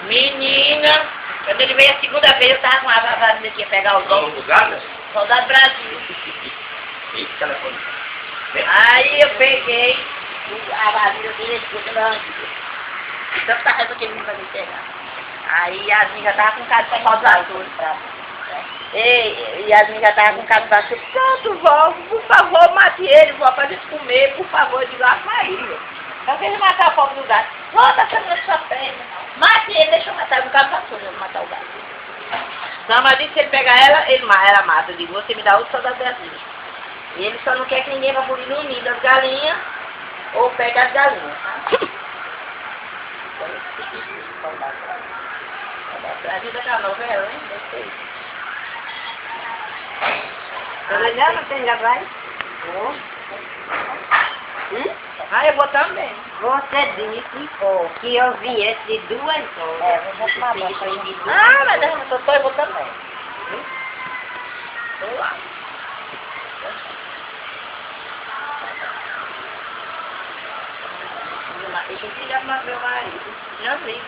Menina, quando ele veio a segunda vez, eu tava com a vazada aqui, ia pegar os ovos. Soldado Brasil. Eita, ela foi. Aí eu peguei a vasilha dele, tanta raiva que ele não vai me pegar. Aí Yasmin já tava com cara de rodar tudo. Ei, Yasmin já tava com cara de vassoura. Pronto, vó, por favor, mate ele, vó, pra gente comer, por favor, de lá pra ele. Só que ele matar o pobre do gato. Vó, tá sangrando sua perna. Mate ele, deixa eu matar, eu não quero vassoura, eu vou matar o gato. Não, mas disse, se ele pegar ela mata. Eu digo, você me dá outro soldado Brasil. E ele só não quer que ninguém vá por no ninho das galinhas ou pegue as galinhas, tá? Brasil daquela novela, hein? Gostei. Tá olhando? Tem já vai? Vou. Ah, eu vou também. Você disse que eu viesse de 2 horas. Vou tomar banho. Ah, mas eu vou também. Vou lá. Eu tenho que ligar para meu marido. Já vi.